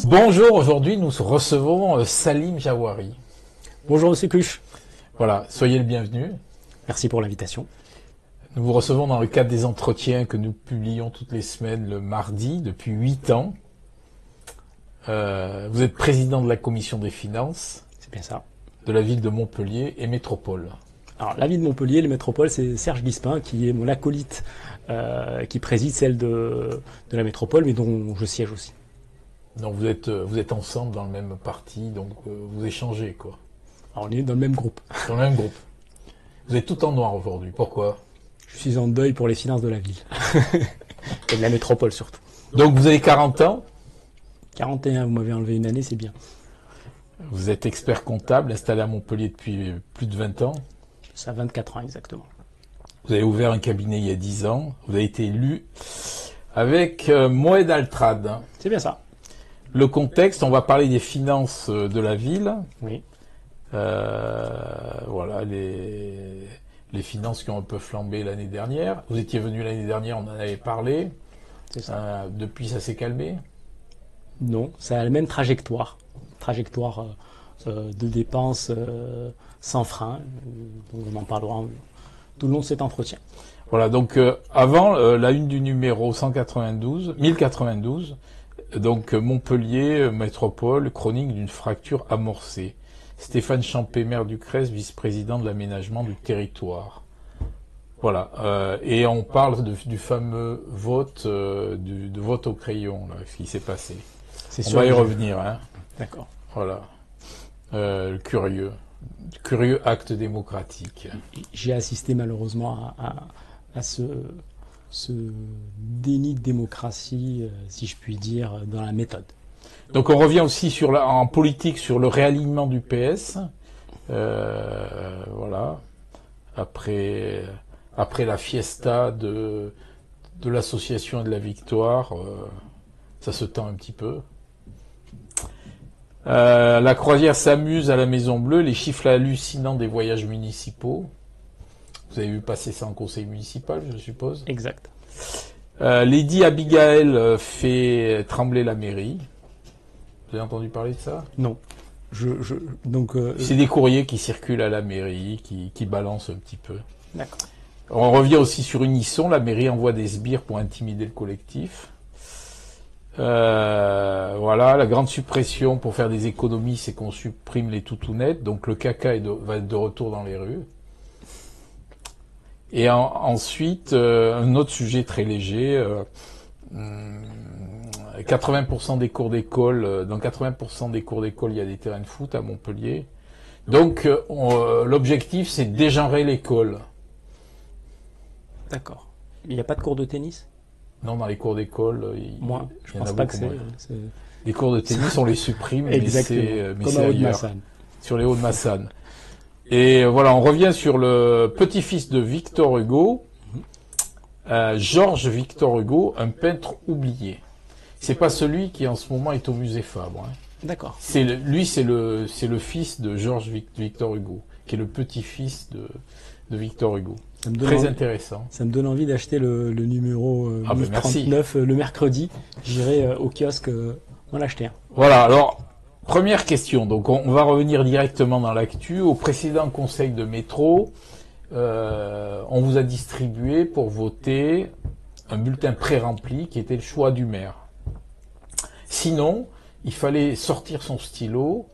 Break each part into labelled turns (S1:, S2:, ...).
S1: Bonjour, aujourd'hui nous recevons Salim Jawari.
S2: Bonjour Monsieur Cuche.
S1: Voilà, soyez le bienvenu.
S2: Merci pour l'invitation.
S1: Nous vous recevons dans le cadre des entretiens que nous publions toutes les semaines le mardi depuis 8 ans. Vous êtes président de la commission des finances.
S2: C'est bien ça.
S1: De la ville de Montpellier et métropole.
S2: Alors la ville de Montpellier, les métropoles, c'est Serge Guispin qui est mon acolyte, qui préside celle de la métropole, mais dont je siège aussi.
S1: Donc vous êtes ensemble dans le même parti, donc vous échangez quoi.
S2: Alors on est dans le même groupe.
S1: Dans le même groupe. Vous êtes tout en noir aujourd'hui, pourquoi?
S2: Je suis en deuil pour les finances de la ville. Et de la métropole surtout.
S1: Donc vous avez 40 ans.
S2: 41, vous m'avez enlevé une année, c'est bien.
S1: Vous êtes expert comptable, installé à Montpellier depuis plus de 20 ans.
S2: Ça a 24 ans exactement.
S1: Vous avez ouvert un cabinet il y a 10 ans. Vous avez été élu avec Moed Altrad.
S2: C'est bien ça.
S1: Le contexte, on va parler des finances de la ville.
S2: Oui.
S1: Voilà, les finances qui ont un peu flambé l'année dernière. Vous étiez venu l'année dernière, on en avait parlé.
S2: C'est ça.
S1: Depuis, ça s'est calmé?
S2: Non, ça a la même trajectoire. Trajectoire de dépenses sans frein. On en parlera tout le long de cet entretien.
S1: Voilà, donc avant la une du numéro 1092, donc Montpellier, métropole, chronique d'une fracture amorcée. Stéphane Champé, maire du Crest, vice-président de l'aménagement du territoire. Voilà, et on parle du fameux vote, de vote au crayon, là, ce qui s'est passé. On va y revenir, hein.
S2: D'accord.
S1: Voilà, curieux acte démocratique.
S2: J'ai assisté malheureusement à ce déni de démocratie, si je puis dire, dans la méthode.
S1: Donc on revient aussi en politique sur le réalignement du PS. Voilà. Après la fiesta de l'association et de la victoire, ça se tend un petit peu. La croisière s'amuse à la Maison Bleue, les chiffres hallucinants des voyages municipaux. Vous avez vu passer ça en conseil municipal, je suppose.
S2: Exact.
S1: Lady Abigail fait trembler la mairie. Vous avez entendu parler de ça?
S2: Non.
S1: C'est des courriers qui circulent à la mairie, qui balancent un petit peu.
S2: D'accord.
S1: On revient aussi sur Unisson. La mairie envoie des sbires pour intimider le collectif. Voilà, la grande suppression pour faire des économies, c'est qu'on supprime les toutounettes. Donc le caca va être de retour dans les rues. Et ensuite, un autre sujet très léger. 80% des cours d'école, dans 80% des cours d'école, il y a des terrains de foot à Montpellier. Donc, l'objectif, c'est de dégenrer l'école.
S2: D'accord. Il n'y a pas de cours de tennis?
S1: Non, dans les cours d'école,
S2: Moi, je pense pas que c'est...
S1: Les cours de tennis, on les supprime, mais c'est ailleurs. Sur les Hauts-de-Massanes. Et voilà, on revient sur le petit-fils de Victor Hugo, Georges Victor Hugo, un peintre oublié. C'est pas celui qui en ce moment est au musée Fabre. Hein.
S2: D'accord.
S1: C'est le fils de Georges Victor Hugo, qui est le petit-fils de Victor Hugo. Très intéressant.
S2: Ça me donne envie d'acheter le numéro 39 le mercredi. J'irai au kiosque en l'acheter un.
S1: Voilà, alors, première question. Donc, on va revenir directement dans l'actu. Au précédent conseil de métro, on vous a distribué pour voter un bulletin pré-rempli qui était le choix du maire. Sinon, il fallait sortir son stylo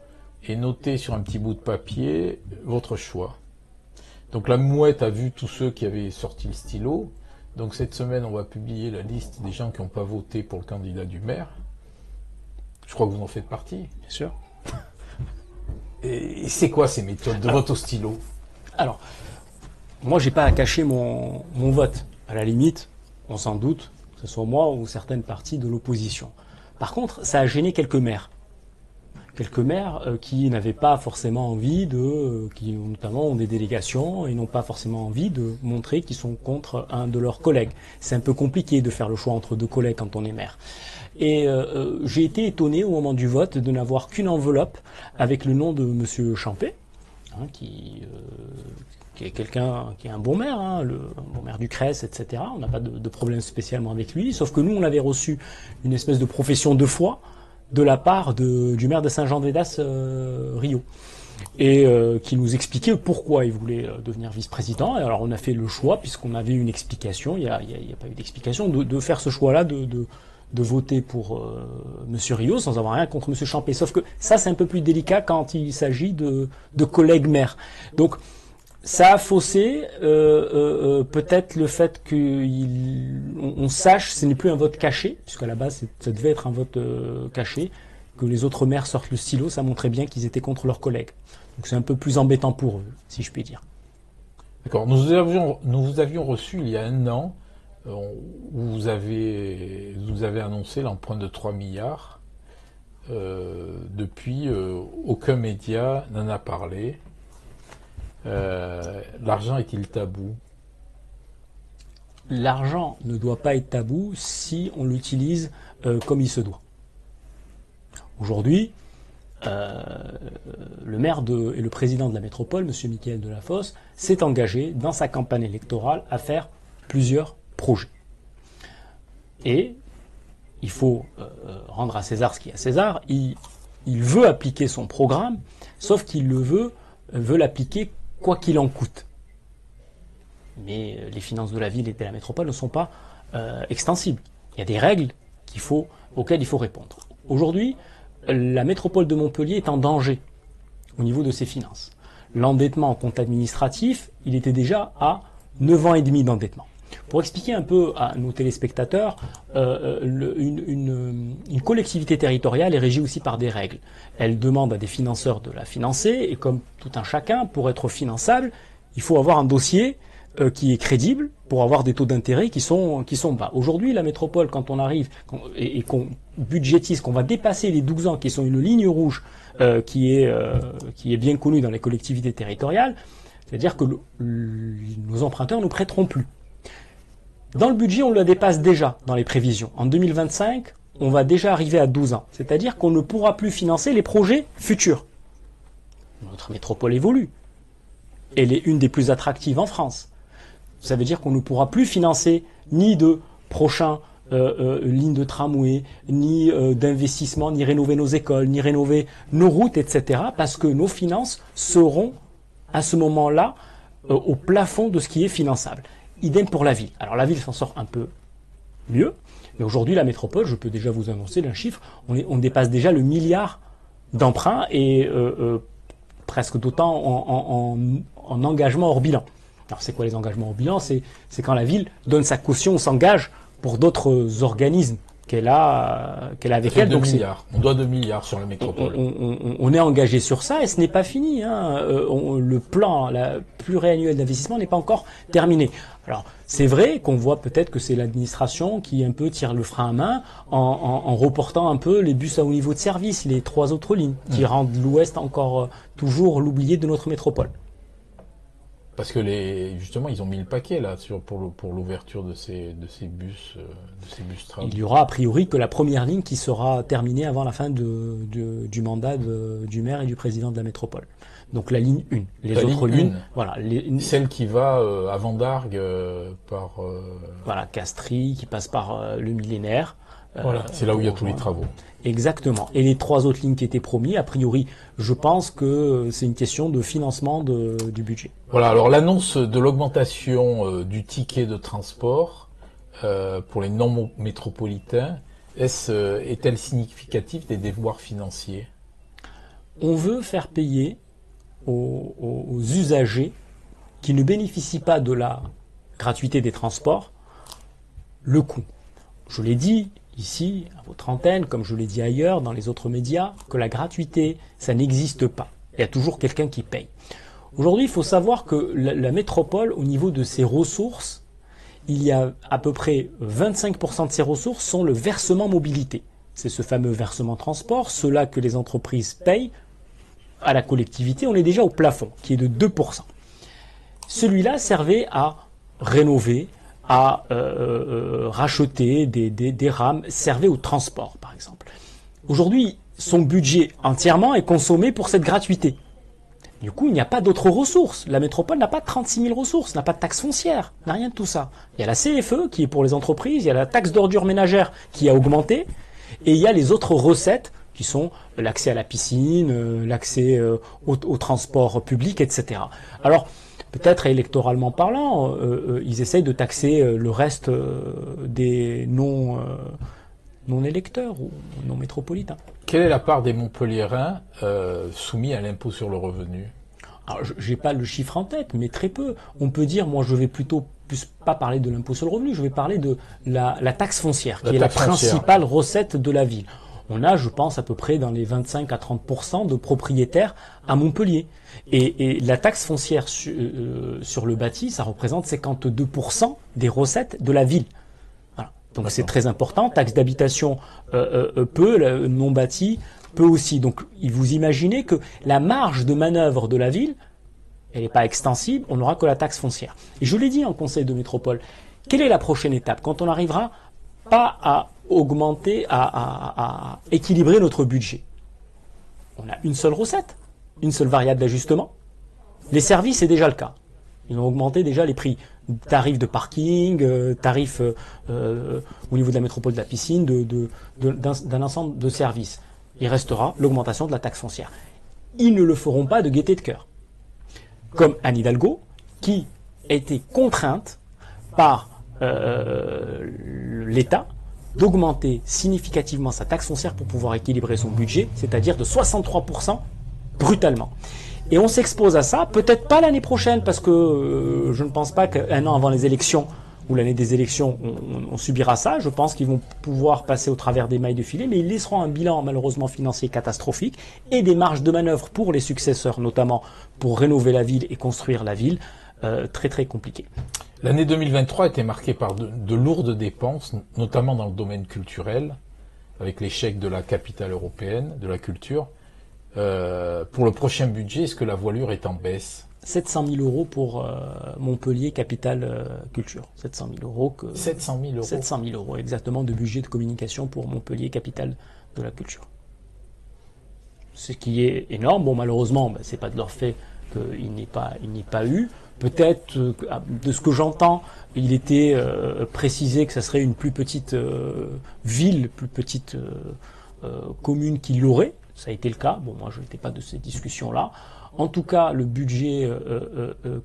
S1: et noter sur un petit bout de papier votre choix. Donc la mouette a vu tous ceux qui avaient sorti le stylo. Donc cette semaine, on va publier la liste des gens qui n'ont pas voté pour le candidat du maire. Je crois que vous en faites partie.
S2: Bien sûr.
S1: Et c'est quoi ces méthodes de vote au stylo?
S2: Alors, moi, j'ai pas à cacher mon vote. À la limite, on s'en doute, que ce soit moi ou certaines parties de l'opposition. Par contre, ça a gêné quelques maires. Quelques maires qui n'avaient pas forcément envie qui notamment ont des délégations et n'ont pas forcément envie de montrer qu'ils sont contre un de leurs collègues. C'est un peu compliqué de faire le choix entre deux collègues quand on est maire. Et j'ai été étonné au moment du vote de n'avoir qu'une enveloppe avec le nom de Monsieur Champé, hein, qui est quelqu'un qui est un bon maire, hein, un bon maire du Crest, etc. On n'a pas de problème spécialement avec lui, sauf que nous, on l'avait reçu une espèce de profession de foi de la part du maire de Saint-Jean-de-Védas, Rio, et qui nous expliquait pourquoi il voulait devenir vice-président. Et alors on a fait le choix, puisqu'on avait une explication, il n'y a pas eu d'explication, de faire ce choix-là, de voter pour Monsieur Rio sans avoir rien contre Monsieur Champé. Sauf que ça, c'est un peu plus délicat quand il s'agit de collègues maires. Donc ça a faussé peut-être le fait qu'on sache, ce n'est plus un vote caché, puisqu'à la base ça devait être un vote caché, que les autres maires sortent le stylo, ça montrait bien qu'ils étaient contre leurs collègues. Donc c'est un peu plus embêtant pour eux, si je puis dire.
S1: D'accord. Nous vous avions reçu il y a 1 an, où vous avez annoncé l'emprunt de 3 milliards. Depuis, aucun média n'en a parlé. L'argent est-il tabou?
S2: L'argent ne doit pas être tabou si on l'utilise comme il se doit. Aujourd'hui, le maire et le président de la métropole, M. Mickaël Delafosse, s'est engagé dans sa campagne électorale à faire plusieurs projets. Et il faut rendre à César ce qui est à César. Il veut appliquer son programme, sauf qu'il veut l'appliquer quoi qu'il en coûte. Mais les finances de la ville et de la métropole ne sont pas extensibles. Il y a des règles auxquelles il faut répondre. Aujourd'hui, la métropole de Montpellier est en danger au niveau de ses finances. L'endettement en compte administratif, il était déjà à 9 ans et demi d'endettement. Pour expliquer un peu à nos téléspectateurs, une collectivité territoriale est régie aussi par des règles. Elle demande à des financeurs de la financer, et comme tout un chacun, pour être finançable, il faut avoir un dossier qui est crédible, pour avoir des taux d'intérêt qui sont bas. Aujourd'hui, la métropole, quand on arrive et qu'on budgétise, qu'on va dépasser les 12 ans, qui sont une ligne rouge qui est bien connue dans les collectivités territoriales, c'est-à-dire que nos emprunteurs ne prêteront plus. Dans le budget, on le dépasse déjà dans les prévisions. En 2025, on va déjà arriver à 12 ans. C'est-à-dire qu'on ne pourra plus financer les projets futurs. Notre métropole évolue. Elle est une des plus attractives en France. Ça veut dire qu'on ne pourra plus financer ni de prochains lignes de tramway, ni d'investissement, ni rénover nos écoles, ni rénover nos routes, etc. Parce que nos finances seront à ce moment-là au plafond de ce qui est finançable. Idem pour la ville. Alors la ville s'en sort un peu mieux, mais aujourd'hui la métropole, je peux déjà vous annoncer d'un chiffre, on dépasse déjà le milliard d'emprunts et presque d'autant en engagement hors bilan. Alors c'est quoi les engagements hors bilan? C'est quand la ville donne sa caution, s'engage pour d'autres organismes qu'elle a avec elle.
S1: Donc on doit 2 milliards sur la métropole.
S2: On est engagé sur ça et ce n'est pas fini. Le plan pluriannuel d'investissement n'est pas encore terminé. Alors c'est vrai qu'on voit peut-être que c'est l'administration qui un peu tire le frein à main en reportant un peu les bus à haut niveau de service, les 3 autres lignes, qui rendent l'Ouest encore toujours l'oublié de notre métropole.
S1: Parce que justement, ils ont mis le paquet là pour l'ouverture de ces bus tram.
S2: Il y aura a priori que la première ligne qui sera terminée avant la fin du mandat du maire et du président de la métropole. Donc la ligne 1. Les autres lignes, voilà,
S1: celle qui va à Vendargues par
S2: voilà, Castries, qui passe par le Millénaire.
S1: Voilà, c'est là où il y a tous les travaux.
S2: Exactement. Et les 3 autres lignes qui étaient promises, a priori, je pense que c'est une question de financement du budget.
S1: Voilà, alors l'annonce de l'augmentation du ticket de transport pour les non-métropolitains, est-elle significative des devoirs financiers?
S2: On veut faire payer aux usagers qui ne bénéficient pas de la gratuité des transports le coût. Je l'ai dit ici, à votre antenne, comme je l'ai dit ailleurs, dans les autres médias, que la gratuité, ça n'existe pas. Il y a toujours quelqu'un qui paye. Aujourd'hui, il faut savoir que la métropole, au niveau de ses ressources, il y a à peu près 25% de ses ressources sont le versement mobilité. C'est ce fameux versement transport, cela que les entreprises payent à la collectivité. On est déjà au plafond, qui est de 2%. Celui-là servait à rénover, à racheter des rames, servait au transport, par exemple. Aujourd'hui, son budget entièrement est consommé pour cette gratuité. Du coup, il n'y a pas d'autres ressources. La métropole n'a pas 36 000 ressources, n'a pas de taxe foncière, n'a rien de tout ça. Il y a la CFE qui est pour les entreprises, il y a la taxe d'ordures ménagères qui a augmenté, et il y a les autres recettes qui sont l'accès à la piscine, l'accès au transport public, etc. Alors, peut-être électoralement parlant, ils essayent de taxer le reste des non-électeurs ou non métropolitains.
S1: Quelle est la part des Montpelliérains soumis à l'impôt sur le revenu?
S2: Alors, j'ai pas le chiffre en tête, mais très peu. On peut dire, moi, je vais plutôt plus pas parler de l'impôt sur le revenu, je vais parler de la taxe foncière, qui est la principale recette de la ville. On a, je pense, à peu près dans les 25 à 30% de propriétaires à Montpellier. Et la taxe foncière sur le bâti, ça représente 52% des recettes de la ville. Voilà. Donc c'est très important. Taxe d'habitation peu, le non bâti peu aussi. Donc vous imaginez que la marge de manœuvre de la ville, elle n'est pas extensible, on n'aura que la taxe foncière. Et je l'ai dit en conseil de métropole, quelle est la prochaine étape quand on n'arrivera pas à augmenter, à équilibrer notre budget? On a une seule recette, une seule variable d'ajustement. Les services, c'est déjà le cas. Ils ont augmenté déjà les prix, tarifs de parking, tarifs au niveau de la métropole de la piscine, d'un ensemble de services. Il restera l'augmentation de la taxe foncière. Ils ne le feront pas de gaieté de cœur. Comme Anne Hidalgo, qui a été contrainte par l'État d'augmenter significativement sa taxe foncière pour pouvoir équilibrer son budget, c'est-à-dire de 63% brutalement. Et on s'expose à ça, peut-être pas l'année prochaine, parce que je ne pense pas qu'un an avant les élections, ou l'année des élections, on subira ça. Je pense qu'ils vont pouvoir passer au travers des mailles de filet, mais ils laisseront un bilan malheureusement financier catastrophique et des marges de manœuvre pour les successeurs, notamment pour rénover la ville et construire la ville, très très compliquées.
S1: L'année 2023 a été marquée par de lourdes dépenses, notamment dans le domaine culturel, avec l'échec de la capitale européenne de la culture. Pour le prochain budget, est-ce que la voilure est en baisse?
S2: 700 000 euros pour Montpellier, capitale culture. 700 000 euros.
S1: 700 000 euros
S2: 700 000 euros, exactement, de budget de communication pour Montpellier, capitale de la culture. Ce qui est énorme. Bon, malheureusement, c'est pas de leur fait qu'il n'y ait pas eu. Peut-être, de ce que j'entends, il était précisé que ça serait une plus petite ville, plus petite commune qui l'aurait. Ça a été le cas. Bon, moi, je n'étais pas de ces discussions-là. En tout cas, le budget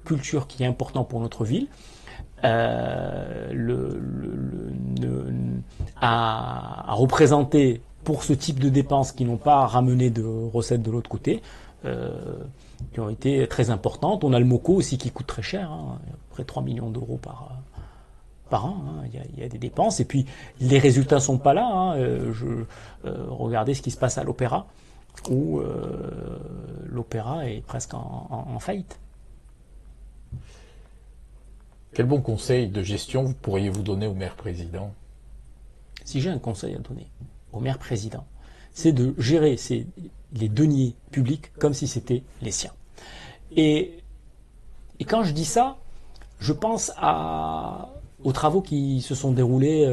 S2: culture qui est important pour notre ville a représenté pour ce type de dépenses qui n'ont pas ramené de recettes de l'autre côté, qui ont été très importantes. On a le MOCO aussi qui coûte très cher, à peu près 3 millions d'euros par an. Il y a des dépenses. Et puis, les résultats sont pas là. Regardez ce qui se passe à l'Opéra, où l'Opéra est presque en faillite.
S1: Quel bon conseil de gestion pourriez-vous donner au maire président?
S2: Si j'ai un conseil à donner au maire président, c'est de gérer les deniers publics comme si c'était les siens. Et quand je dis ça, je pense aux travaux qui se sont déroulés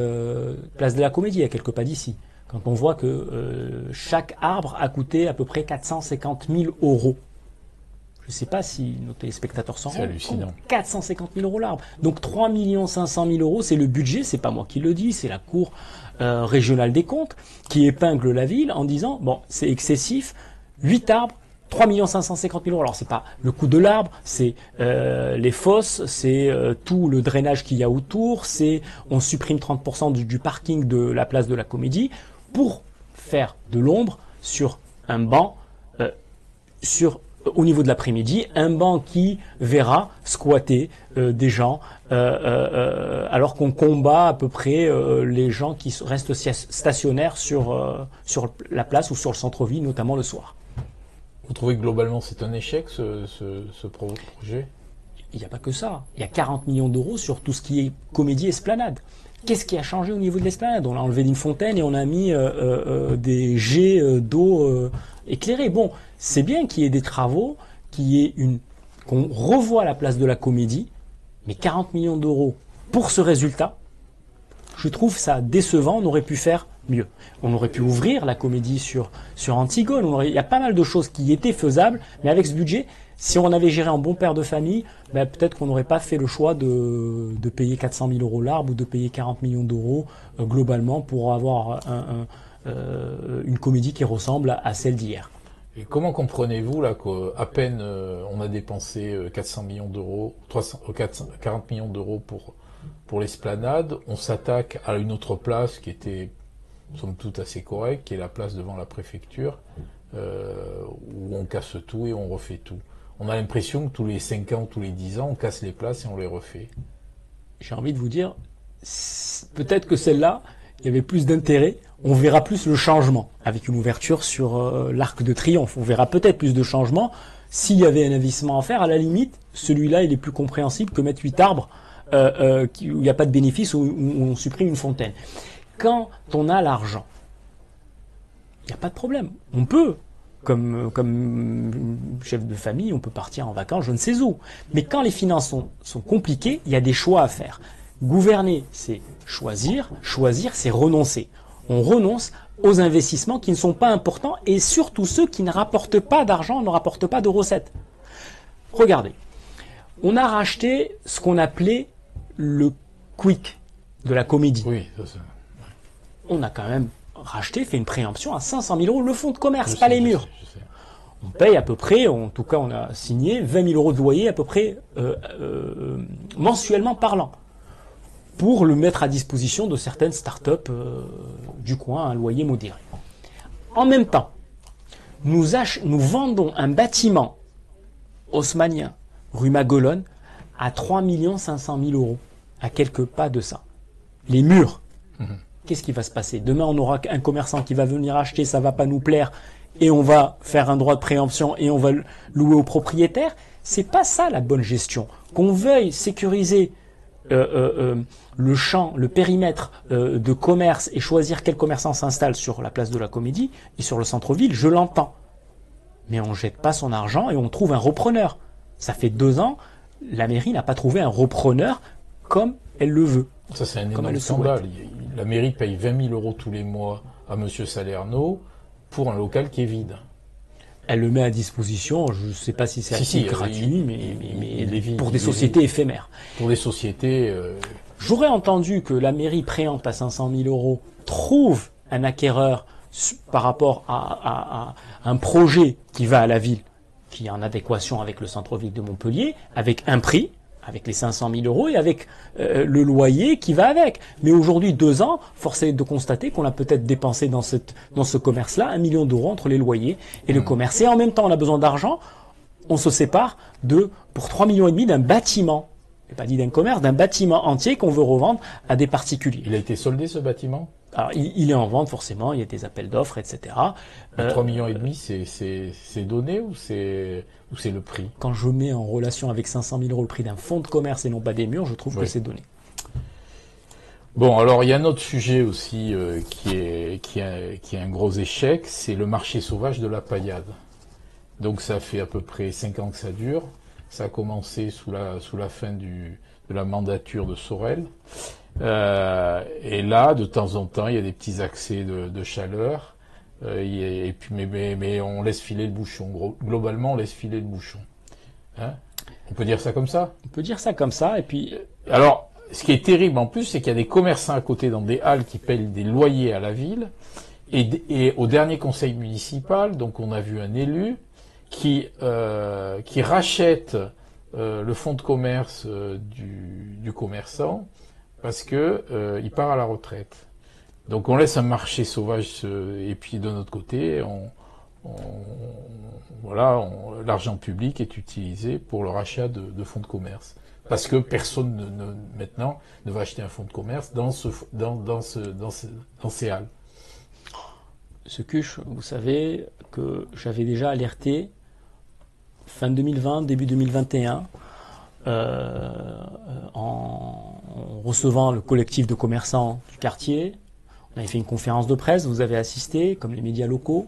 S2: place de la Comédie, à quelques pas d'ici. Quand on voit que chaque arbre a coûté à peu près 450 000 euros. Je ne sais pas si nos téléspectateurs s'en rendent compte. C'est hallucinant. 450 000 euros l'arbre. Donc 3 500 000 euros, c'est le budget, c'est pas moi qui le dis, c'est la Cour régionale des comptes qui épingle la ville en disant, bon, c'est excessif, 8 arbres, 3 550 000 euros. Alors c'est pas le coût de l'arbre, c'est les fosses, c'est tout le drainage qu'il y a autour, c'est on supprime 30% du parking de la place de la Comédie pour faire de l'ombre sur un banc, au niveau de l'après-midi, un banc qui verra squatter des gens, alors qu'on combat à peu près les gens qui restent stationnaires sur la place ou sur le centre-ville, notamment le soir.
S1: Vous trouvez que globalement c'est un échec ce projet?
S2: Il n'y a pas que ça. Il y a 40 millions d'euros sur tout ce qui est comédie esplanade. Qu'est-ce qui a changé au niveau de l'esplanade? On a enlevé une fontaine et on a mis des jets d'eau éclairés. Bon, c'est bien qu'il y ait des travaux, qu'on revoie la place de la Comédie, mais 40 millions d'euros pour ce résultat, je trouve ça décevant. On aurait pu faire mieux. On aurait pu ouvrir la Comédie sur Antigone. Il y a pas mal de choses qui étaient faisables, mais avec ce budget, Si on avait géré un bon père de famille, ben peut-être qu'on n'aurait pas fait le choix de payer 400 000 euros l'arbre ou de payer 40 millions d'euros globalement pour avoir une comédie qui ressemble à celle d'hier.
S1: Et comment comprenez-vous là qu'à peine on a dépensé 400 millions d'euros, 40 millions d'euros pour l'esplanade, on s'attaque à une autre place qui était somme toute assez correcte, qui est la place devant la préfecture, où on casse tout et on refait tout. On a l'impression que tous les 5 ans, tous les 10 ans, on casse les places et on les refait.
S2: J'ai envie de vous dire, peut-être que celle-là, il y avait plus d'intérêt. On verra plus le changement avec une ouverture sur l'Arc de Triomphe. On verra peut-être plus de changements. S'il y avait un investissement à faire, à la limite, celui-là, il est plus compréhensible que mettre 8 arbres où il n'y a pas de bénéfice, où on supprime une fontaine. Quand on a l'argent, il n'y a pas de problème. On peut, comme chef de famille, on peut partir en vacances, je ne sais où. Mais quand les finances sont compliquées, il y a des choix à faire. Gouverner, c'est choisir. Choisir, c'est renoncer. On renonce aux investissements qui ne sont pas importants et surtout ceux qui ne rapportent pas d'argent, ne rapportent pas de recettes. Regardez, on a racheté ce qu'on appelait le quick de la comédie.
S1: Oui, ça.
S2: On a quand même racheté, fait une préemption à 500 000 euros le fonds de commerce, pas les murs.
S1: Je sais.
S2: On paye à peu près, en tout cas on a signé 20 000 euros de loyer à peu près mensuellement parlant, pour le mettre à disposition de certaines start-up du coin à un loyer modéré. En même temps, nous vendons un bâtiment haussmannien, rue Maguelone, à 3 500 000 euros, à quelques pas de ça. Les murs. Qu'est-ce qui va se passer? Demain, on aura un commerçant qui va venir acheter, ça va pas nous plaire, et on va faire un droit de préemption et on va louer au propriétaire. C'est pas ça la bonne gestion. Qu'on veuille sécuriser le champ, le périmètre de commerce et choisir quel commerçant s'installe sur la place de la Comédie et sur le centre-ville, je l'entends. Mais on jette pas son argent et on trouve un repreneur. Ça fait 2 ans, la mairie n'a pas trouvé un repreneur comme elle le veut.
S1: Ça, c'est un énorme scandale. La mairie paye 20 000 euros tous les mois à M. Salerno pour un local qui est vide.
S2: Elle le met à disposition, je ne sais pas si c'est gratuit, mais pour des sociétés éphémères.
S1: Pour des sociétés...
S2: J'aurais entendu que la mairie préempte à 500 000 euros, trouve un acquéreur par rapport à un projet qui va à la ville, qui est en adéquation avec le centre-ville de Montpellier, avec un prix, avec les 500 000 euros et avec le loyer qui va avec. Mais aujourd'hui, 2 ans, force est de constater qu'on a peut-être dépensé dans ce commerce-là 1 million d'euros entre les loyers et le commerce. Et en même temps, on a besoin d'argent. On se sépare pour 3,5 millions d'un bâtiment. Je n'ai pas dit d'un commerce, d'un bâtiment entier qu'on veut revendre à des particuliers.
S1: Il a été soldé, ce bâtiment?
S2: Alors, il est en vente, forcément, il y a des appels d'offres, etc.
S1: 3,5 millions, c'est donné ou c'est le prix?
S2: Quand je mets en relation avec 500 000 euros le prix d'un fonds de commerce et non pas des murs, je trouve que c'est donné.
S1: Bon, alors il y a un autre sujet aussi qui est un gros échec, c'est le marché sauvage de la paillade. Donc ça fait à peu près 5 ans que ça dure. Ça a commencé sous la fin de la mandature de Sorel. Et là, de temps en temps, il y a des petits accès de chaleur. Et puis, mais on laisse filer le bouchon. Globalement, on laisse filer le bouchon. Hein? On peut dire ça comme ça?
S2: On peut dire ça comme ça. Et puis,
S1: alors, ce qui est terrible en plus, c'est qu'il y a des commerçants à côté dans des halles qui payent des loyers à la ville. Et au dernier conseil municipal, donc on a vu un élu qui rachète le fonds de commerce du commerçant parce que il part à la retraite. Donc on laisse un marché sauvage et puis de notre côté, l'argent public est utilisé pour le rachat de fonds de commerce. Parce que personne maintenant ne va acheter un fonds de commerce dans ces halles.
S2: Ce Cuche, vous savez que j'avais déjà alerté fin 2020, début 2021, en recevant le collectif de commerçants du quartier. On avait fait une conférence de presse, vous avez assisté, comme les médias locaux.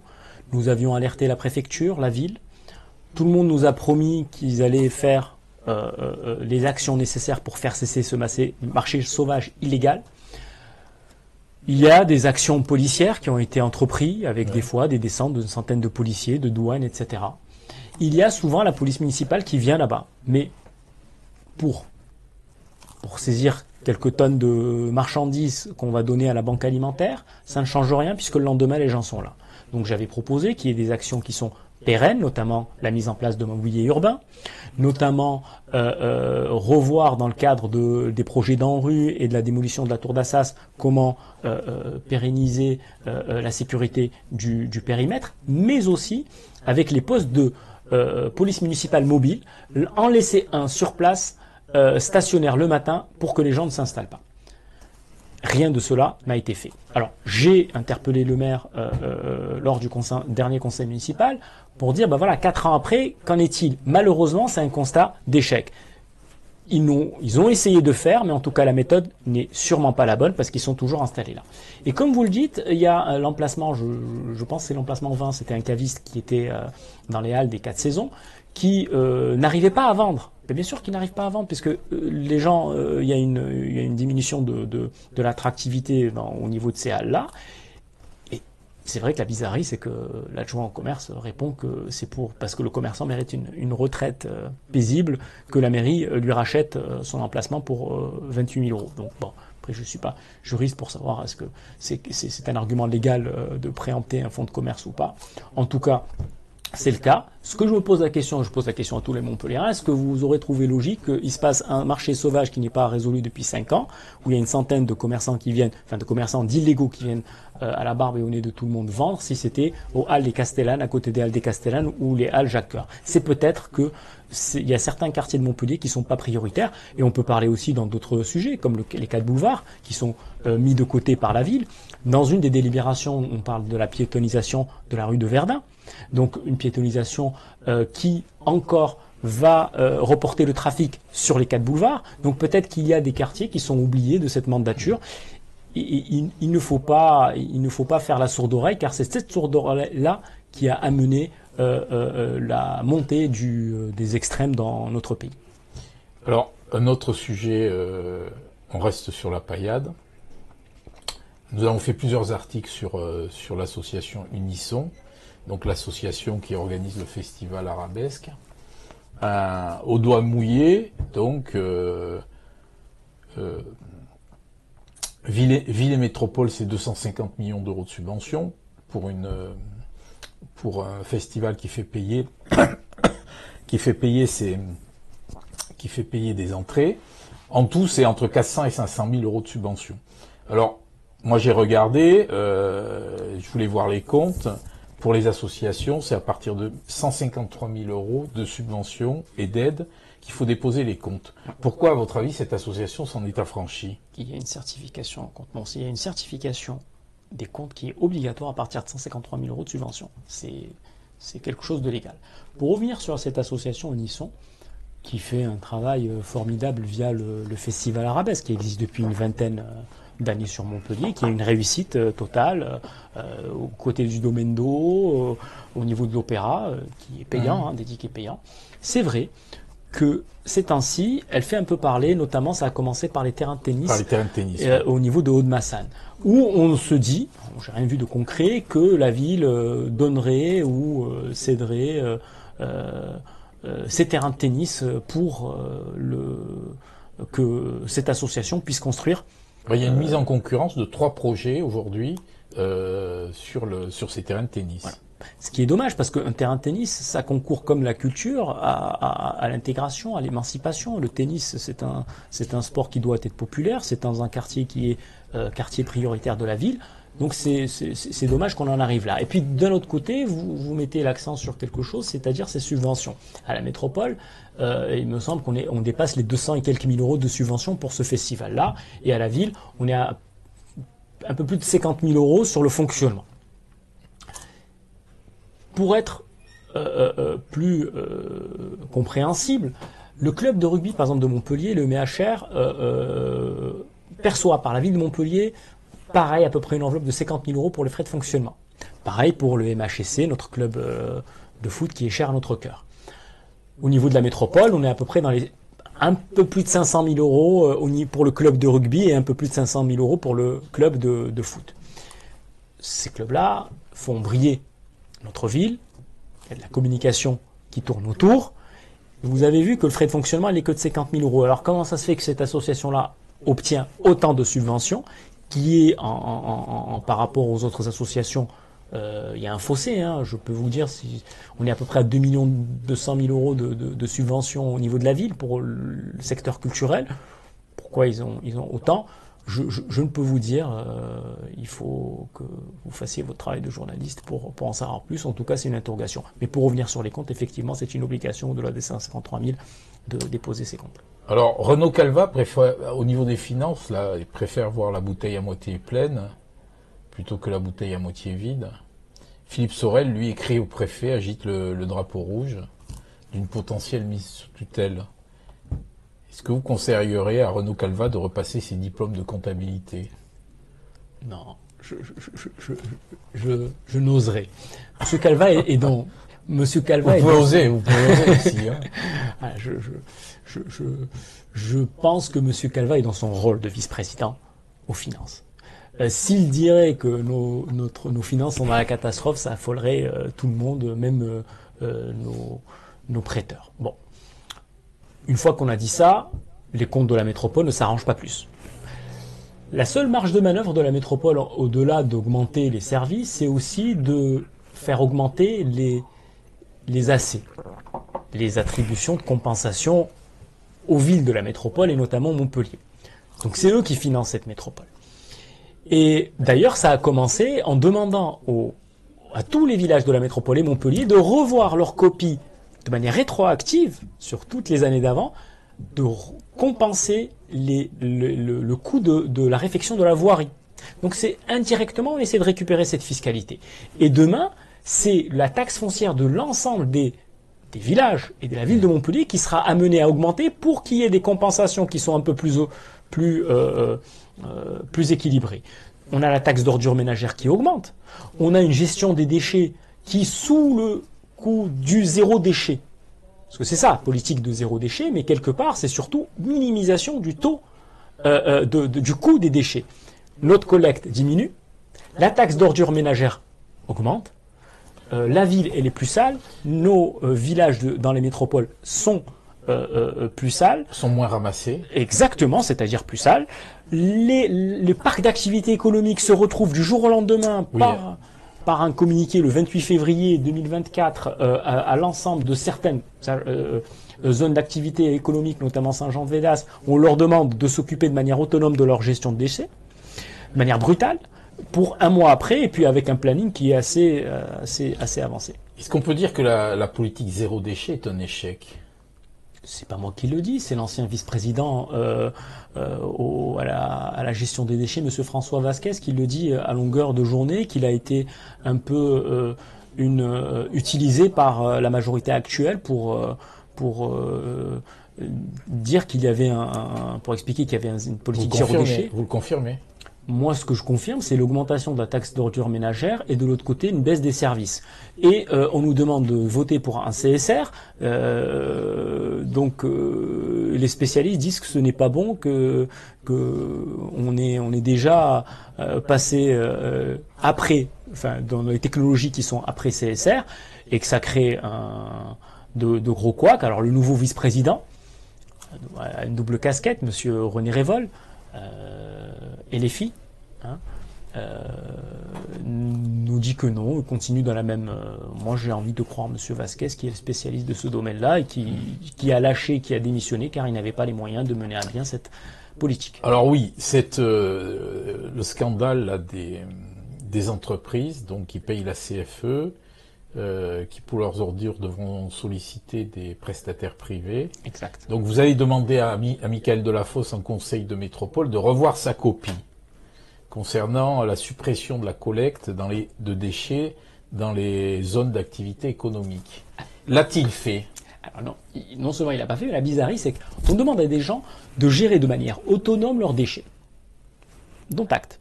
S2: Nous avions alerté la préfecture, la ville. Tout le monde nous a promis qu'ils allaient faire les actions nécessaires pour faire cesser ce marché sauvage illégal. Il y a des actions policières qui ont été entreprises avec des fois des descentes d'une centaine de policiers, de douanes, etc. il y a souvent la police municipale qui vient là-bas. Mais pour saisir quelques tonnes de marchandises qu'on va donner à la banque alimentaire, ça ne change rien puisque le lendemain, les gens sont là. Donc j'avais proposé qu'il y ait des actions qui sont pérennes, notamment la mise en place de mobilier urbain, notamment revoir dans le cadre des projets d'ANRU et de la démolition de la tour d'Assas comment pérenniser la sécurité du périmètre, mais aussi avec les postes de police municipale mobile, en laisser un sur place stationnaire le matin pour que les gens ne s'installent pas. Rien de cela n'a été fait. Alors, j'ai interpellé le maire lors du dernier conseil municipal pour dire, ben voilà, 4 ans après, qu'en est-il? Malheureusement, c'est un constat d'échec. Ils ont essayé de faire, mais en tout cas, la méthode n'est sûrement pas la bonne parce qu'ils sont toujours installés là. Et comme vous le dites, il y a l'emplacement, je pense que c'est l'emplacement 20, c'était un caviste qui était dans les halles des 4 saisons, qui n'arrivait pas à vendre. Mais bien sûr qu'ils n'arrivent pas à vendre, puisque les gens, il y a une diminution de l'attractivité au niveau de ces halles-là. Et c'est vrai que la bizarrerie, c'est que l'adjoint au commerce répond que c'est parce que le commerçant mérite une retraite paisible, que la mairie lui rachète son emplacement pour 28 000 euros. Donc bon, après je ne suis pas juriste pour savoir est-ce que c'est un argument légal de préempter un fonds de commerce ou pas. En tout cas, c'est le cas. Ce que je pose la question à tous les Montpelliérains, est-ce que vous aurez trouvé logique qu'il se passe un marché sauvage qui n'est pas résolu depuis 5 ans, où il y a une centaine de commerçants de commerçants d'illégaux qui viennent à la barbe et au nez de tout le monde vendre, si c'était aux Halles des Castellanes, à côté des Halles des Castellanes ou les Halles Jacques Coeur. C'est peut-être que il y a certains quartiers de Montpellier qui sont pas prioritaires, et on peut parler aussi dans d'autres sujets, comme les 4 boulevards, qui sont mis de côté par la ville. Dans une des délibérations, on parle de la piétonisation de la rue de Verdun. Donc une piétonisation qui encore va reporter le trafic sur les 4 boulevards. Donc peut-être qu'il y a des quartiers qui sont oubliés de cette mandature. Il ne faut pas faire la sourde oreille, car c'est cette sourde oreille-là qui a amené la montée des extrêmes dans notre pays.
S1: Alors, un autre sujet, on reste sur la paillade. Nous avons fait plusieurs articles sur l'association Unisson, donc l'association qui organise le festival Arabesque. Au doigt mouillé, donc Ville et Métropole, c'est 250 millions d'euros de subventions pour un festival qui fait payer des entrées. En tout, c'est entre 400 et 500 000 euros de subventions. Alors, moi j'ai regardé, je voulais voir les comptes. Pour les associations, c'est à partir de 153 000 euros de subventions et d'aides qu'il faut déposer les comptes. Pourquoi, à votre avis, cette association s'en est affranchie?
S2: Il y a une certification en compte. Bon, il y a une certification des comptes qui est obligatoire à partir de 153 000 euros de subvention. C'est quelque chose de légal. Pour revenir sur cette association Unisson, qui fait un travail formidable via le Festival Arabesque, qui existe depuis une vingtaine d'années sur Montpellier, qui a une réussite totale aux côtés du domaine d'eau, au niveau de l'opéra, qui est payant, des tickets payants. C'est vrai que ces temps-ci, elle fait un peu parler, notamment ça a commencé par les terrains de tennis, au niveau de Aude-Massane, où on se dit, j'ai rien vu de concret, que la ville donnerait ou céderait ces terrains de tennis pour que cette association puisse construire.
S1: Il y a une mise en concurrence de 3 projets aujourd'hui sur ces terrains de tennis.
S2: Voilà. Ce qui est dommage, parce qu'un terrain de tennis, ça concourt comme la culture à l'intégration, à l'émancipation. Le tennis, c'est un sport qui doit être populaire, c'est dans un quartier qui est quartier prioritaire de la ville. Donc c'est dommage qu'on en arrive là. Et puis d'un autre côté, vous mettez l'accent sur quelque chose, c'est-à-dire ces subventions. À la métropole, il me semble qu'on dépasse les 200 et quelques mille euros de subventions pour ce festival-là. Et à la ville, on est à un peu plus de 50 000 euros sur le fonctionnement. Pour être plus compréhensible, le club de rugby, par exemple, de Montpellier, le MHR, perçoit par la ville de Montpellier, pareil, à peu près une enveloppe de 50 000 euros pour les frais de fonctionnement. Pareil pour le MHSC, notre club de foot qui est cher à notre cœur. Au niveau de la métropole, on est à peu près dans les un peu plus de 500 000 euros pour le club de rugby et un peu plus de 500 000 euros pour le club de foot. Ces clubs-là font briller notre ville, il y a de la communication qui tournent autour. Vous avez vu que le frais de fonctionnement, il n'est que de 50 000 euros. Alors, comment ça se fait que cette association-là obtient autant de subventions, qui est par rapport aux autres associations, il y a un fossé, hein, je peux vous dire, si on est à peu près à 2 200 000 euros de subventions au niveau de la ville pour le secteur culturel. Pourquoi ils ont autant? Je ne peux vous dire, il faut que vous fassiez votre travail de journaliste pour en savoir plus. En tout cas, c'est une interrogation. Mais pour revenir sur les comptes, effectivement, c'est une obligation de la des 53 000 de déposer ces comptes.
S1: Alors, Renaud Calvat préfère, au niveau des finances, là, il préfère voir la bouteille à moitié pleine plutôt que la bouteille à moitié vide. Philippe Sorel, lui, écrit au préfet, agite le drapeau rouge d'une potentielle mise sous tutelle. Est-ce que vous conseilleriez à Renaud Calvat de repasser ses diplômes de comptabilité?
S2: Non, je n'oserais. Monsieur Calvat est dans... Monsieur Calvat
S1: vous pouvez oser ici. Hein.
S2: Ah, je pense que Monsieur Calvat est dans son rôle de vice-président aux finances. S'il dirait que nos finances sont dans la catastrophe, ça affolerait tout le monde, même nos prêteurs. Bon. Une fois qu'on a dit ça, les comptes de la métropole ne s'arrangent pas plus. La seule marge de manœuvre de la métropole, au-delà d'augmenter les services, c'est aussi de faire augmenter les AC, les attributions de compensation aux villes de la métropole et notamment Montpellier. Donc c'est eux qui financent cette métropole. Et d'ailleurs, ça a commencé en demandant à tous les villages de la métropole et Montpellier de revoir leur copie de manière rétroactive, sur toutes les années d'avant, de compenser le coût de la réfection de la voirie. Donc c'est indirectement, on essaie de récupérer cette fiscalité. Et demain, c'est la taxe foncière de l'ensemble des villages et de la ville de Montpellier qui sera amenée à augmenter pour qu'il y ait des compensations qui sont un peu plus équilibrées. On a la taxe d'ordures ménagères qui augmente. On a une gestion des déchets qui, sous le coût du zéro déchet, parce que c'est ça, politique de zéro déchet, mais quelque part, c'est surtout minimisation du taux du coût des déchets. Notre collecte diminue, la taxe d'ordures ménagères augmente, la ville elle est plus sale, nos villages dans les métropoles sont plus sales.
S1: Sont moins ramassés.
S2: Exactement, c'est-à-dire plus sales. Les parcs d'activités économiques se retrouvent du jour au lendemain par un communiqué le 28 février 2024 à l'ensemble de certaines zones d'activité économique, notamment Saint-Jean-de-Védas. On leur demande de s'occuper de manière autonome de leur gestion de déchets, de manière brutale, pour un mois après, et puis avec un planning qui est assez avancé.
S1: Est-ce qu'on peut dire que la politique zéro déchet est un échec?
S2: C'est pas moi qui le dis, c'est l'ancien vice-président à la gestion des déchets, Monsieur François Vasquez, qui le dit à longueur de journée, qu'il a été un peu utilisé par la majorité actuelle pour dire qu'il y avait pour expliquer qu'il y avait une politique zéro déchet.
S1: Vous le confirmez?
S2: Moi, ce que je confirme, c'est l'augmentation de la taxe d'ordures ménagères et de l'autre côté, une baisse des services. Et on nous demande de voter pour un CSR. Donc, les spécialistes disent que ce n'est pas bon, que on est déjà passé après, enfin, dans les technologies qui sont après CSR, et que ça crée de gros couacs. Alors, le nouveau vice-président a une double casquette, Monsieur René Révol. Et les filles nous dit que non, continue dans la même... moi j'ai envie de croire Monsieur Vasquez qui est le spécialiste de ce domaine-là et qui a lâché, qui a démissionné car il n'avait pas les moyens de mener à bien cette politique.
S1: Alors oui, le scandale là, des entreprises donc, qui payent la CFE, qui pour leurs ordures devront solliciter des prestataires privés.
S2: Exact. Donc
S1: vous allez demander à Michael Delafosse en conseil de métropole de revoir sa copie concernant la suppression de la collecte de déchets dans les zones d'activité économique. L'a-t-il fait?
S2: Alors non seulement il l'a pas fait, mais la bizarrerie c'est qu'on demande à des gens de gérer de manière autonome leurs déchets. Dont acte.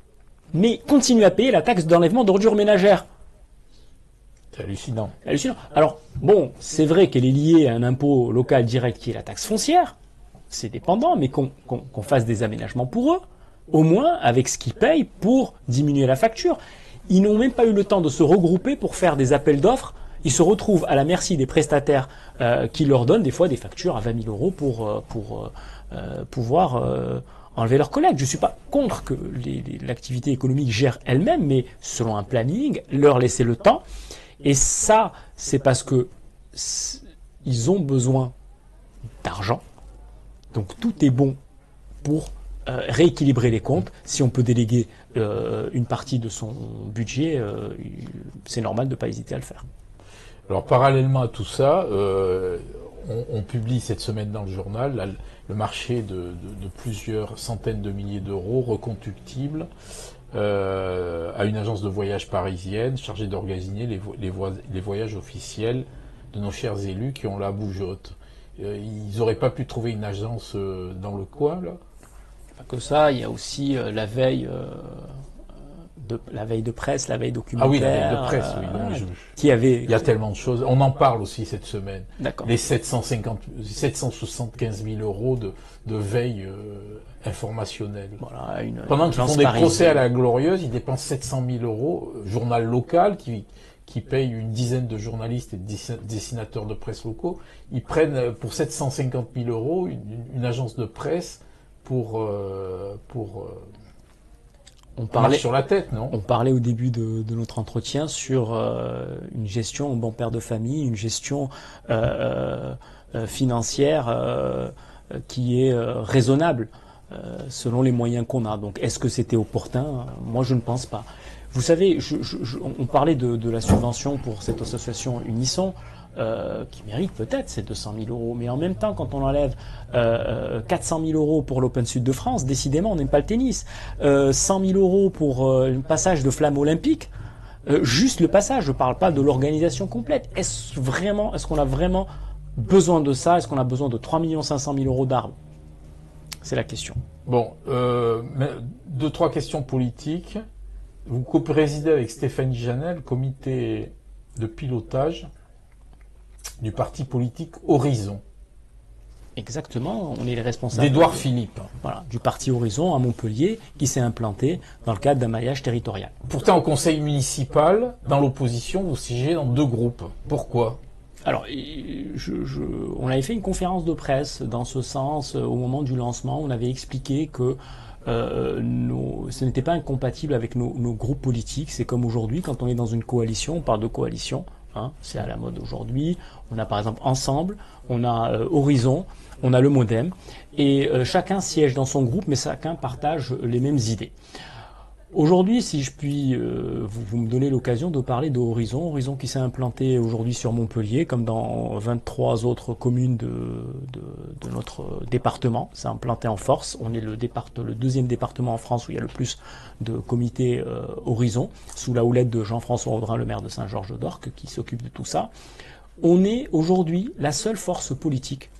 S2: Mais continuer à payer la taxe d'enlèvement d'ordures ménagères.
S1: C'est hallucinant.
S2: Alors, bon, c'est vrai qu'elle est liée à un impôt local direct qui est la taxe foncière. C'est dépendant, mais qu'on fasse des aménagements pour eux, au moins avec ce qu'ils payent pour diminuer la facture. Ils n'ont même pas eu le temps de se regrouper pour faire des appels d'offres Ils se retrouvent à la merci des prestataires qui leur donnent des fois des factures à 20 000 euros pour pouvoir enlever leurs collègues. Je ne suis pas contre que l'activité économique gère elle-même, mais selon un planning, leur laisser le temps. Et ça, c'est parce que ils ont besoin d'argent. Donc tout est bon pour rééquilibrer les comptes. Si on peut déléguer une partie de son budget, c'est normal de ne pas hésiter à le faire.
S1: Alors parallèlement à tout ça, on publie cette semaine dans le journal le marché de plusieurs centaines de milliers d'euros reconductibles à une agence de voyage parisienne chargée d'organiser les voyages officiels de nos chers élus qui ont la bougeotte. Ils n'auraient pas pu trouver une agence dans le coin, là?
S2: Pas que ça, il y a aussi la veille de presse, la veille documentaire.
S1: Ah oui, la veille de presse, oui.
S2: Qui avait...
S1: Il y a tellement de choses. On en parle aussi cette semaine.
S2: D'accord.
S1: Les 775 000 euros de veille informationnelle.
S2: Voilà,
S1: pendant qu'ils font des procès à la Glorieuse, ils dépensent 700 000 euros. Journal local qui paye une dizaine de journalistes et de dessinateurs de presse locaux. Ils prennent pour 750 000 euros une agence de presse pour on parlait sur la tête, non?
S2: On parlait au début de notre entretien sur une gestion bon père de famille, une gestion financière qui est raisonnable selon les moyens qu'on a. Donc, est-ce que c'était opportun? Moi, je ne pense pas. Vous savez, on parlait de la subvention pour cette association Unisson. Qui mérite peut-être ces 200 000 euros. Mais en même temps, quand on enlève 400 000 euros pour l'Open Sud de France, décidément, on n'aime pas le tennis. 100 000 euros pour le passage de flamme olympique, juste le passage, je ne parle pas de l'organisation complète. Est-ce qu'on a vraiment besoin de ça? Est-ce qu'on a besoin de 3 500 000 euros d'armes? C'est la question.
S1: Bon, 2-3 questions politiques. Vous co-présidez avec Stéphanie Janet le comité de pilotage du parti politique Horizon.
S2: Exactement, on est les responsables.
S1: D'Édouard Philippe.
S2: Voilà, du parti Horizon à Montpellier, qui s'est implanté dans le cadre d'un maillage territorial.
S1: Pourtant, au conseil municipal, dans l'opposition, vous siégez dans 2 groupes. Pourquoi?
S2: Alors, on avait fait une conférence de presse dans ce sens au moment du lancement. On avait expliqué que ce n'était pas incompatible avec nos groupes politiques. C'est comme aujourd'hui, quand on est dans une coalition, on parle de coalition. C'est à la mode aujourd'hui. On a par exemple Ensemble, on a Horizon, on a le Modem, et chacun siège dans son groupe, mais chacun partage les mêmes idées. Aujourd'hui, si je puis vous me donner l'occasion de parler de Horizon, Horizon qui s'est implanté aujourd'hui sur Montpellier, comme dans 23 autres communes de notre département. C'est implanté en force. On est le deuxième département en France où il y a le plus de comités Horizon, sous la houlette de Jean-François Audrin, le maire de Saint-Georges-d'Orques, qui s'occupe de tout ça. On est aujourd'hui la seule force politique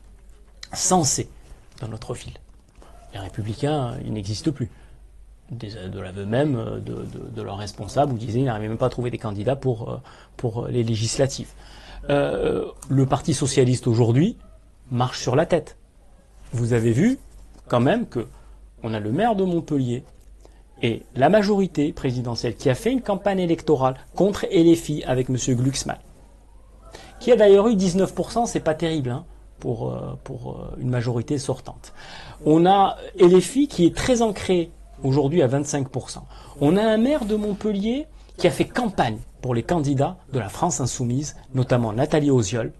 S2: censée dans notre ville. Les Républicains, ils n'existent plus. De l'aveu même de leurs responsables, où disaient qu'ils n'arrivaient même pas à trouver des candidats pour les législatives. Le Parti socialiste aujourd'hui marche sur la tête. Vous avez vu quand même que on a le maire de Montpellier et la majorité présidentielle qui a fait une campagne électorale contre LFI avec M. Glucksmann, qui a d'ailleurs eu 19%, c'est pas terrible, hein, pour une majorité sortante. On a LFI qui est très ancré aujourd'hui à 25%. On a un maire de Montpellier qui a fait campagne pour les candidats de la France Insoumise, notamment Nathalie Oziol,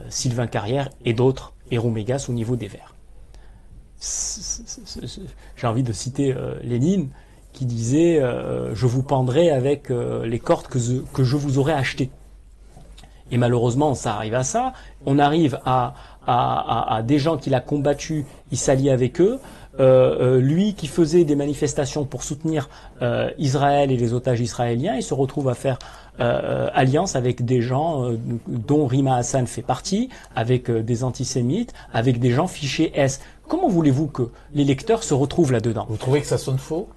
S2: Sylvain Carrière et d'autres, et Roumégas au niveau des Verts. J'ai envie de citer Lénine qui disait je vous pendrai avec les cordes que je vous aurais achetées. Et malheureusement, ça arrive à ça. On arrive à des gens qu'il a combattus, il s'allie avec eux. Lui qui faisait des manifestations pour soutenir Israël et les otages israéliens, il se retrouve à faire alliance avec des gens dont Rima Hassan fait partie, avec des antisémites, avec des gens fichés S. Comment voulez-vous que les lecteurs se retrouvent là-dedans?
S1: Vous trouvez que ça sonne faux?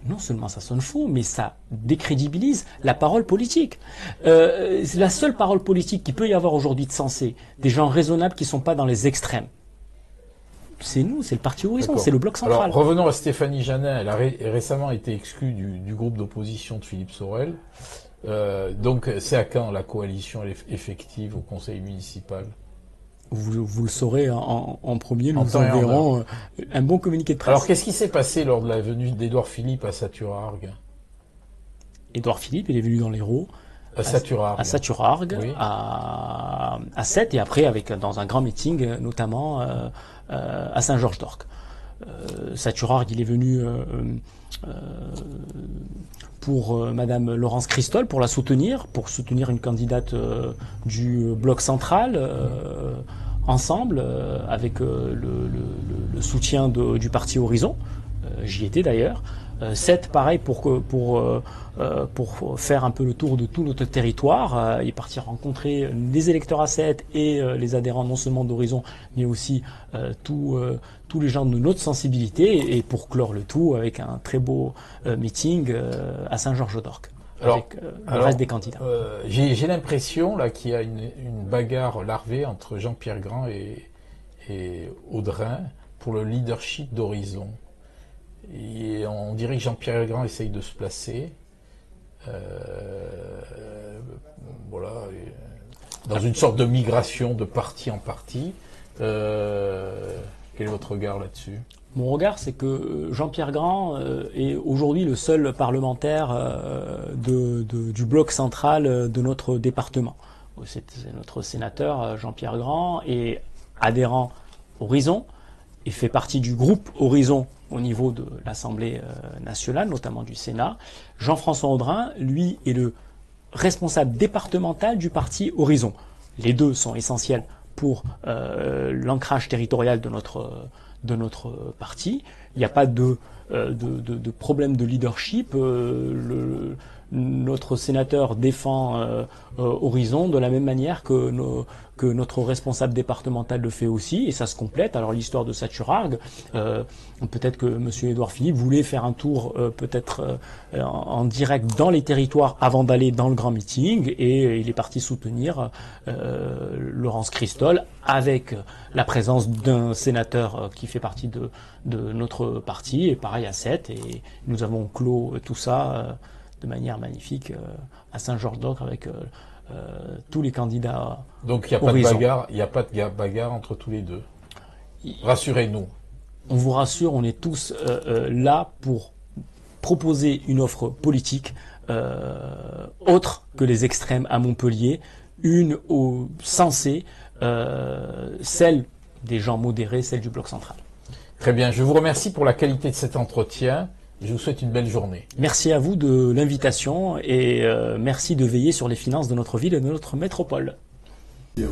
S2: Non seulement ça sonne faux, mais ça décrédibilise la parole politique. C'est la seule parole politique qui peut y avoir aujourd'hui de sensé, des gens raisonnables qui ne sont pas dans les extrêmes. C'est nous, c'est le Parti Horizon, c'est le bloc central.
S1: Alors, revenons à Stéphanie Janet. Elle a récemment été exclue du groupe d'opposition de Philippe Sorel. Donc c'est à quand la coalition effective au conseil municipal?
S2: Vous le saurez en premier, nous
S1: En
S2: vous
S1: temps et en
S2: enverrons un bon communiqué de presse.
S1: Alors qu'est-ce qui s'est passé lors de la venue d'Édouard Philippe à Saturargues?
S2: Édouard Philippe, il est venu dans l'Hérault,
S1: À Saturargues.
S2: à Saturargues,
S1: Oui.
S2: à Sète, et après dans un grand meeting, notamment à Saint-Georges-d'Orc. Saturargues, il est venu pour Madame Laurence Cristol, pour soutenir une candidate du bloc central, ensemble, avec le soutien du parti Horizon. J'y étais d'ailleurs. Sète, pareil, pour faire un peu le tour de tout notre territoire. Il est parti rencontrer les électeurs à Sète et les adhérents non seulement d'Horizon, mais aussi tous les gens de notre sensibilité, et pour clore le tout avec un très beau meeting à Saint-Georges-d'Orc, avec le reste des candidats.
S1: J'ai l'impression là qu'il y a une bagarre larvée entre Jean-Pierre Grand et Audrin pour le leadership d'Horizon. Et on dirait que Jean-Pierre Grand essaye de se placer. Voilà, dans une sorte de migration de parti en parti. Quel est votre regard là-dessus?
S2: Mon regard, c'est que Jean-Pierre Grand est aujourd'hui le seul parlementaire du bloc central de notre département. C'est notre sénateur Jean-Pierre Grand est adhérent Horizon et fait partie du groupe Horizon au niveau de l'Assemblée nationale, notamment du Sénat. Jean-François Audrin, lui, est le responsable départemental du parti Horizon. Les deux sont essentiels pour l'ancrage territorial de notre parti. Il n'y a pas de problème de leadership. Notre sénateur défend Horizon de la même manière que notre responsable départemental le fait aussi, et ça se complète. Alors l'histoire de Saturargues, peut-être que M. Édouard Philippe voulait faire un tour peut-être en direct dans les territoires avant d'aller dans le grand meeting, et il est parti soutenir Laurence Cristol avec la présence d'un sénateur qui fait partie de notre parti, et pareil à Sète, et nous avons clos tout ça de manière magnifique à Saint-Georges-d'Orc avec tous les candidats.
S1: Donc il n'y a pas de bagarre entre tous les deux. Rassurez-nous.
S2: On vous rassure, on est tous là pour proposer une offre politique autre que les extrêmes à Montpellier, une sensée, celle des gens modérés, celle du bloc central.
S1: Très bien, je vous remercie pour la qualité de cet entretien. Je vous souhaite une belle journée.
S2: Merci à vous de l'invitation, et merci de veiller sur les finances de notre ville et de notre métropole.
S3: Oui.